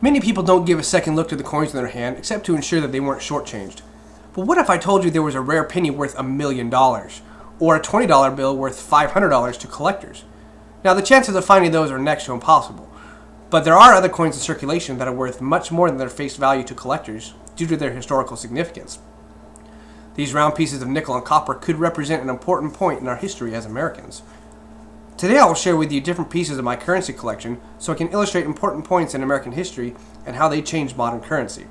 Many people don't give a second look to the coins in their hand except to ensure that they weren't shortchanged. But what if I told you there was a rare penny worth $1 million, or a $20 bill worth $500 to collectors? Now the chances of finding those are next to impossible, but there are other coins in circulation that are worth much more than their face value to collectors due to their historical significance. These round pieces of nickel and copper could represent an important point in our history as Americans. Today I will share with you different pieces of my currency collection so I can illustrate important points in American history and how they changed modern currency.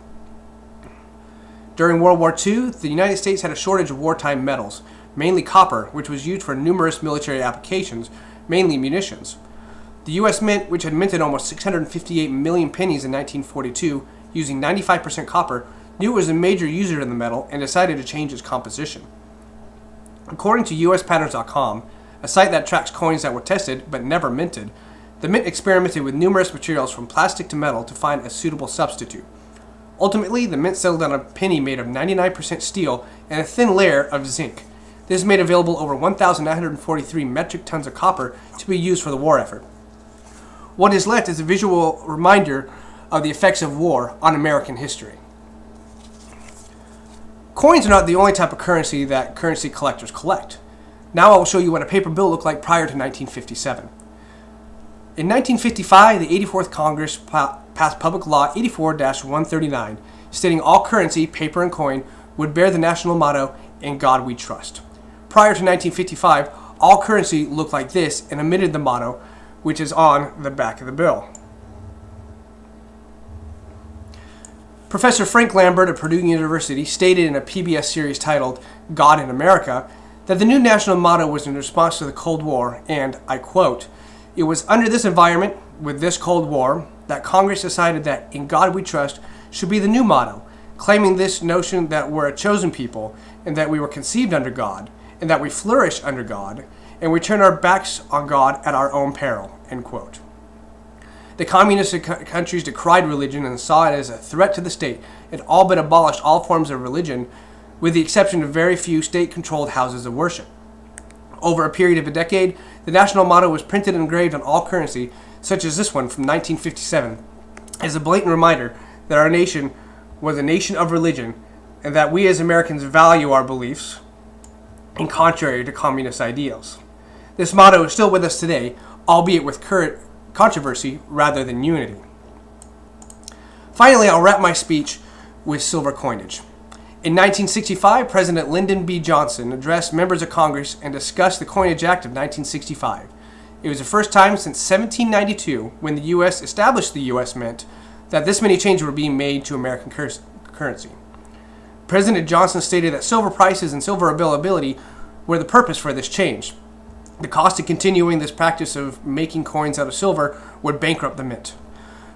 During World War II, the United States had a shortage of wartime metals, mainly copper, which was used for numerous military applications, mainly munitions. The U.S. Mint, which had minted almost 658 million pennies in 1942 using 95% copper, knew it was a major user of the metal and decided to change its composition. According to USPatterns.com, a site that tracks coins that were tested but never minted, the Mint experimented with numerous materials from plastic to metal to find a suitable substitute. Ultimately, the Mint settled on a penny made of 99% steel and a thin layer of zinc. This made available over 1,943 metric tons of copper to be used for the war effort. What is left is a visual reminder of the effects of war on American history. Coins are not the only type of currency that currency collectors collect. Now I will show you what a paper bill looked like prior to 1957. In 1955, the 84th Congress passed Public Law 84-139, stating all currency, paper and coin, would bear the national motto, "In God We Trust." Prior to 1955, all currency looked like this and omitted the motto, which is on the back of the bill. Professor Frank Lambert of Purdue University stated in a PBS series titled God in America that the new national motto was in response to the Cold War, and, I quote, "It was under this environment, with this Cold War, that Congress decided that 'In God We Trust' should be the new motto, claiming this notion that we're a chosen people, and that we were conceived under God, and that we flourish under God, and we turn our backs on God at our own peril," end quote. The communist countries decried religion and saw it as a threat to the state and all but abolished all forms of religion, with the exception of very few state-controlled houses of worship. Over a period of a decade, the national motto was printed and engraved on all currency, such as this one from 1957, as a blatant reminder that our nation was a nation of religion and that we as Americans value our beliefs, and contrary to communist ideals. This motto is still with us today, albeit with current controversy rather than unity. Finally, I'll wrap my speech with silver coinage. In 1965, President Lyndon B. Johnson addressed members of Congress and discussed the Coinage Act of 1965. It was the first time since 1792, when the U.S. established the U.S. Mint, that this many changes were being made to American currency. President Johnson stated that silver prices and silver availability were the purpose for this change. The cost of continuing this practice of making coins out of silver would bankrupt the mint.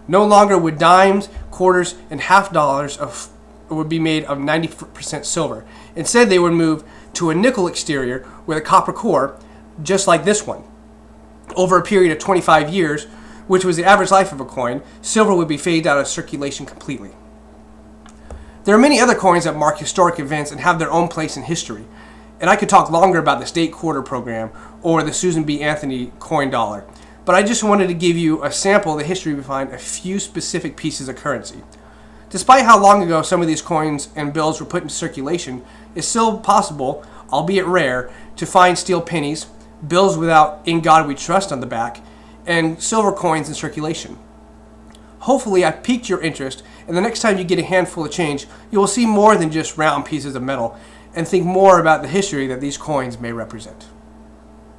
No longer would dimes, quarters, and half dollars would be made of 90% silver. Instead, they would move to a nickel exterior with a copper core, just like this one. Over a period of 25 years, which was the average life of a coin, silver would be faded out of circulation completely. There are many other coins that mark historic events and have their own place in history, and I could talk longer about the state quarter program or the Susan B. Anthony coin dollar, but I just wanted to give you a sample of the history behind a few specific pieces of currency. Despite how long ago some of these coins and bills were put into circulation, it's still possible, albeit rare, to find steel pennies, bills without "In God We Trust" on the back, and silver coins in circulation. Hopefully I piqued your interest, and the next time you get a handful of change, you will see more than just round pieces of metal, and think more about the history that these coins may represent.